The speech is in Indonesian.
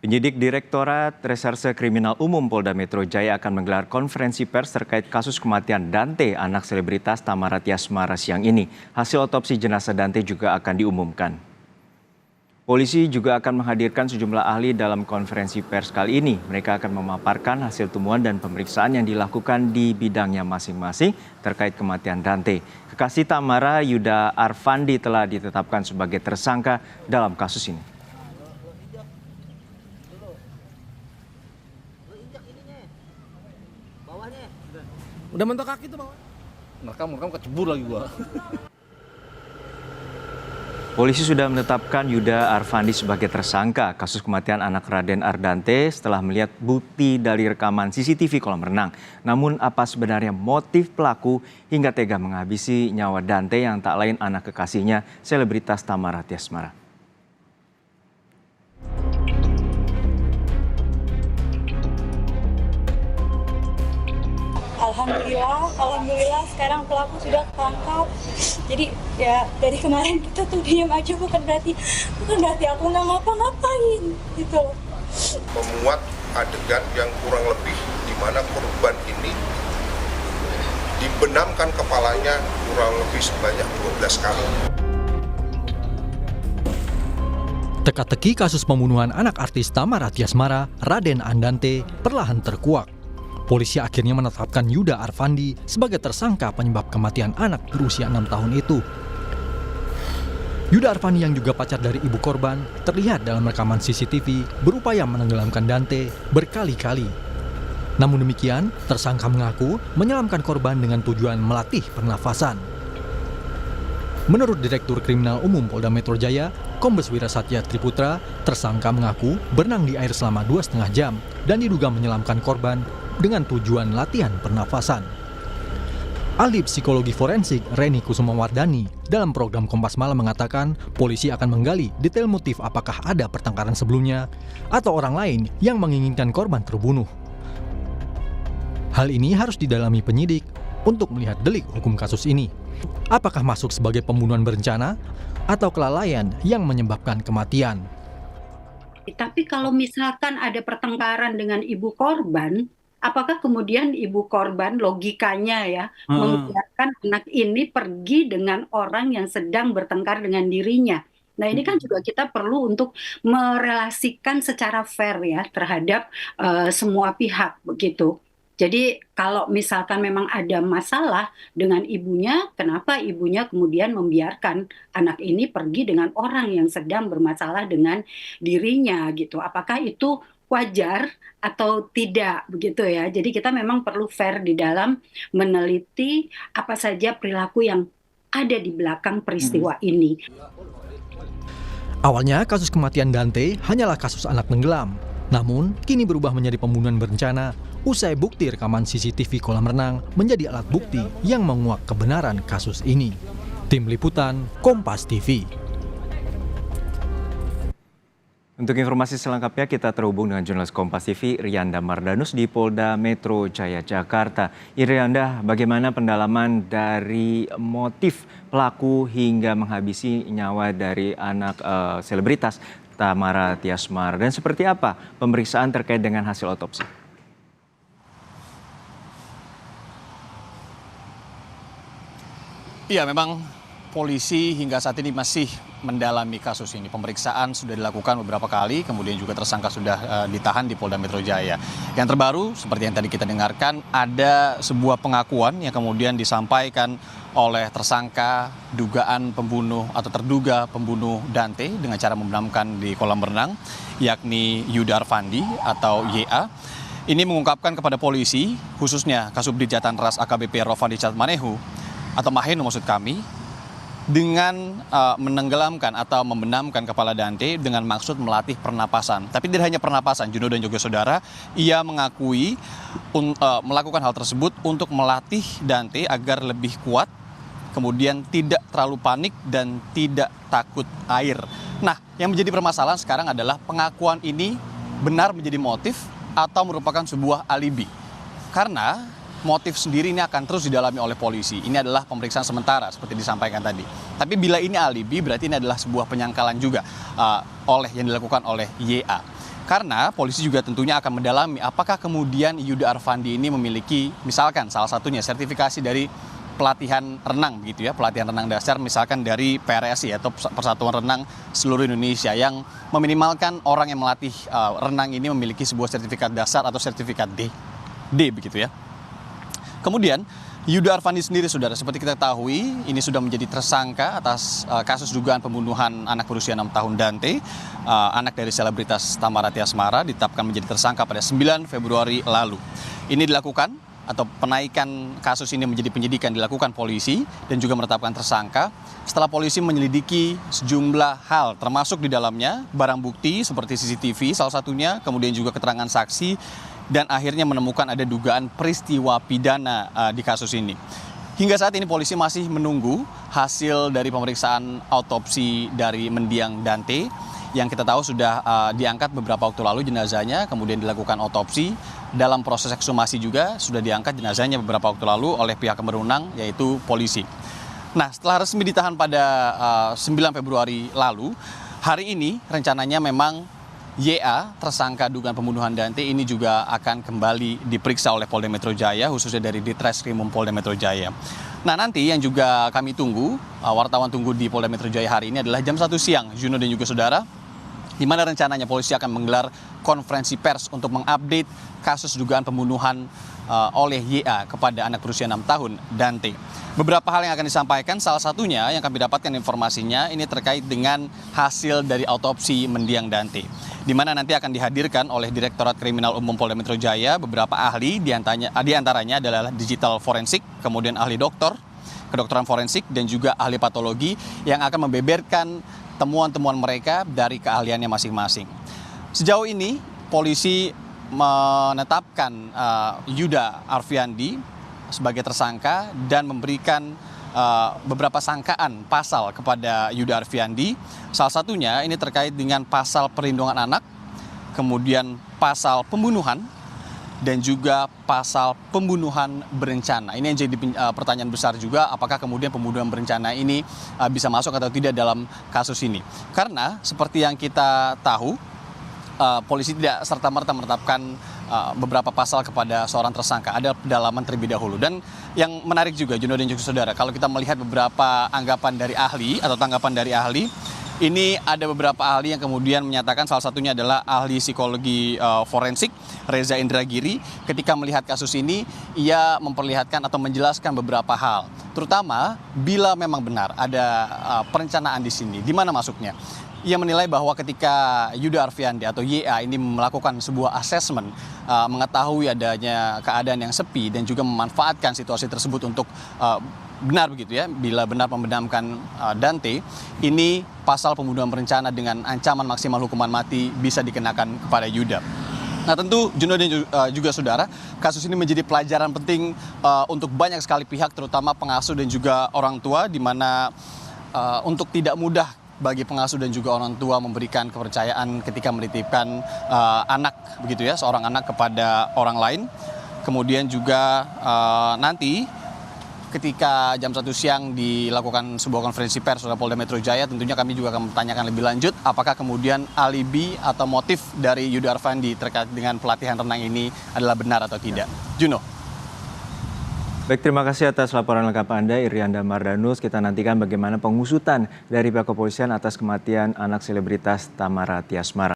Penyidik Direktorat Reserse Kriminal Umum Polda Metro Jaya akan menggelar konferensi pers terkait kasus kematian Dante, anak selebritas Thamara Tyasmara siang ini. Hasil otopsi jenazah Dante juga akan diumumkan. Polisi juga akan menghadirkan sejumlah ahli dalam konferensi pers kali ini. Mereka akan memaparkan hasil temuan dan pemeriksaan yang dilakukan di bidangnya masing-masing terkait kematian Dante. Kekasih Thamara, Yuda Arfandi, telah ditetapkan sebagai tersangka dalam kasus ini. Udah mentok kaki tuh bawah. Merekam kecebur lagi gua. Polisi sudah menetapkan Yuda Arfandi sebagai tersangka kasus kematian anak Raden Ardante setelah melihat bukti dari rekaman CCTV kolam renang. Namun apa sebenarnya motif pelaku hingga tega menghabisi nyawa Dante yang tak lain anak kekasihnya, selebritas Thamara Tyasmara. Alhamdulillah sekarang pelaku sudah ketangkap. Jadi ya dari kemarin kita tuh diam aja bukan berarti aku nggak ngapa-ngapain gitu. Memuat adegan yang kurang lebih di mana korban ini dibenamkan kepalanya kurang lebih sebanyak 12 kali. Teka-teki kasus pembunuhan anak artis Thamara Tyasmara, Raden Ardante, perlahan terkuak. Polisi akhirnya menetapkan Yuda Arfandi sebagai tersangka penyebab kematian anak berusia 6 tahun itu. Yuda Arfandi yang juga pacar dari ibu korban terlihat dalam rekaman CCTV berupaya menenggelamkan Dante berkali-kali. Namun demikian, tersangka mengaku menyelamkan korban dengan tujuan melatih pernafasan. Menurut Direktur Kriminal Umum Polda Metro Jaya, Kombes Wirasatya Triputra, tersangka mengaku berenang di air selama 2,5 jam dan diduga menyelamkan korban dengan tujuan latihan pernafasan. Ahli psikologi forensik Reni Kusumawardani dalam program Kompas Malam mengatakan polisi akan menggali detail motif apakah ada pertengkaran sebelumnya atau orang lain yang menginginkan korban terbunuh. Hal ini harus didalami penyidik untuk melihat delik hukum kasus ini. Apakah masuk sebagai pembunuhan berencana atau kelalaian yang menyebabkan kematian? Tapi kalau misalkan ada pertengkaran dengan ibu korban, apakah kemudian ibu korban logikanya ya membiarkan anak ini pergi dengan orang yang sedang bertengkar dengan dirinya? Nah ini kan juga kita perlu untuk merelasikan secara fair ya terhadap semua pihak begitu. Jadi kalau misalkan memang ada masalah dengan ibunya, kenapa ibunya kemudian membiarkan anak ini pergi dengan orang yang sedang bermasalah dengan dirinya gitu? Apakah itu wajar atau tidak begitu ya? Jadi kita memang perlu fair di dalam meneliti apa saja perilaku yang ada di belakang peristiwa ini. Awalnya kasus kematian Dante hanyalah kasus anak tenggelam. Namun kini berubah menjadi pembunuhan berencana usai bukti rekaman CCTV kolam renang menjadi alat bukti yang menguak kebenaran kasus ini. Tim Liputan Kompas TV. Untuk informasi selengkapnya kita terhubung dengan jurnalis Kompas TV Rianda Mardanus di Polda Metro Jaya, Jakarta. Rianda, bagaimana pendalaman dari motif pelaku hingga menghabisi nyawa dari anak selebritas Thamara Tyasmara dan seperti apa pemeriksaan terkait dengan hasil otopsi? Iya, memang polisi hingga saat ini masih mendalami kasus ini. Pemeriksaan sudah dilakukan beberapa kali, kemudian juga tersangka sudah ditahan di Polda Metro Jaya. Yang terbaru, seperti yang tadi kita dengarkan, ada sebuah pengakuan yang kemudian disampaikan oleh tersangka dugaan pembunuh atau terduga pembunuh Dante dengan cara membenamkan di kolam renang, yakni Yuda Arfandi atau YA. Ini mengungkapkan kepada polisi, khususnya Kasubdit Jatan Ras AKBP Rofandi Chatmanehu, atau Mahenu maksud kami, dengan menenggelamkan atau membenamkan kepala Dante dengan maksud melatih pernapasan. Tapi tidak hanya pernapasan, Juno dan juga saudara, ia mengakui melakukan hal tersebut untuk melatih Dante agar lebih kuat, kemudian tidak terlalu panik dan tidak takut air. Nah, yang menjadi permasalahan sekarang adalah pengakuan ini benar menjadi motif atau merupakan sebuah alibi. Karena motif sendiri ini akan terus didalami oleh polisi. Ini adalah pemeriksaan sementara seperti disampaikan tadi. Tapi bila ini alibi berarti ini adalah sebuah penyangkalan juga yang dilakukan oleh YA. Karena polisi juga tentunya akan mendalami apakah kemudian Yuda Arfandi ini memiliki misalkan salah satunya sertifikasi dari pelatihan renang begitu ya, pelatihan renang dasar misalkan dari PRSI atau Persatuan Renang Seluruh Indonesia yang meminimalkan orang yang melatih renang ini memiliki sebuah sertifikat dasar atau sertifikat D begitu ya. Kemudian Yuda Arfandi sendiri, saudara, seperti kita ketahui ini sudah menjadi tersangka atas kasus dugaan pembunuhan anak berusia 6 tahun Dante, anak dari selebritas Thamma Rattiasmara, ditetapkan menjadi tersangka pada 9 Februari lalu. Ini dilakukan atau penaikan kasus ini menjadi penyidikan dilakukan polisi dan juga menetapkan tersangka setelah polisi menyelidiki sejumlah hal termasuk di dalamnya barang bukti seperti CCTV salah satunya, kemudian juga keterangan saksi dan akhirnya menemukan ada dugaan peristiwa pidana di kasus ini. Hingga saat ini polisi masih menunggu hasil dari pemeriksaan autopsi dari mendiang Dante yang kita tahu sudah diangkat beberapa waktu lalu jenazahnya, kemudian dilakukan otopsi. Dalam proses ekshumasi juga sudah diangkat jenazahnya beberapa waktu lalu oleh pihak yang berwenang yaitu polisi. Nah, setelah resmi ditahan pada 9 Februari lalu, hari ini rencananya memang YA, tersangka dugaan pembunuhan Dante ini juga akan kembali diperiksa oleh Polda Metro Jaya, khususnya dari Ditreskrimum Polda Metro Jaya. Nah, nanti yang juga kami tunggu, wartawan tunggu di Polda Metro Jaya hari ini adalah jam 1 siang, Juno dan juga saudara, di mana rencananya polisi akan menggelar konferensi pers untuk mengupdate kasus dugaan pembunuhan oleh YA kepada anak berusia 6 tahun, Dante. Beberapa hal yang akan disampaikan, salah satunya yang kami dapatkan informasinya ini terkait dengan hasil dari autopsi mendiang Dante, di mana nanti akan dihadirkan oleh Direktorat Kriminal Umum Polda Metro Jaya beberapa ahli, di antaranya adalah digital forensik, kemudian ahli dokter, kedokteran forensik, dan juga ahli patologi yang akan membeberkan temuan-temuan mereka dari keahliannya masing-masing. Sejauh ini, polisi menetapkan Yuda Arfandi sebagai tersangka dan memberikan beberapa sangkaan pasal kepada Yuda Arfandi. Salah satunya ini terkait dengan pasal perlindungan anak, kemudian pasal pembunuhan, dan juga pasal pembunuhan berencana. Ini yang jadi pertanyaan besar juga, apakah kemudian pembunuhan berencana ini bisa masuk atau tidak dalam kasus ini. Karena seperti yang kita tahu, polisi tidak serta-merta menetapkan beberapa pasal kepada seorang tersangka, ada pendalaman terlebih dahulu. Dan yang menarik juga, Juno dan juga saudara, kalau kita melihat beberapa anggapan dari ahli atau tanggapan dari ahli, ini ada beberapa ahli yang kemudian menyatakan, salah satunya adalah ahli psikologi forensik Reza Indragiri. Ketika melihat kasus ini, ia memperlihatkan atau menjelaskan beberapa hal, terutama bila memang benar ada perencanaan di sini. Di mana masuknya? Ia menilai bahwa ketika Yuda Arfandi atau YA ini melakukan sebuah asesmen, mengetahui adanya keadaan yang sepi dan juga memanfaatkan situasi tersebut untuk benar begitu ya, bila benar membenamkan Dante, ini pasal pembunuhan berencana dengan ancaman maksimal hukuman mati bisa dikenakan kepada Yuda. Nah, tentu Juno dan juga saudara, kasus ini menjadi pelajaran penting untuk banyak sekali pihak, terutama pengasuh dan juga orang tua, di mana untuk tidak mudah bagi pengasuh dan juga orang tua memberikan kepercayaan ketika menitipkan anak begitu ya, seorang anak kepada orang lain. Kemudian juga nanti ketika jam 1 siang dilakukan sebuah konferensi pers oleh Polda Metro Jaya, tentunya kami juga akan bertanyakan lebih lanjut apakah kemudian alibi atau motif dari Yuda Arfandi terkait dengan pelatihan renang ini adalah benar atau tidak. Juno. Baik, terima kasih atas laporan lengkap Anda, Irianda Mardanus. Kita nantikan bagaimana pengusutan dari pihak kepolisian atas kematian anak selebritas Thamma Rattiasmara.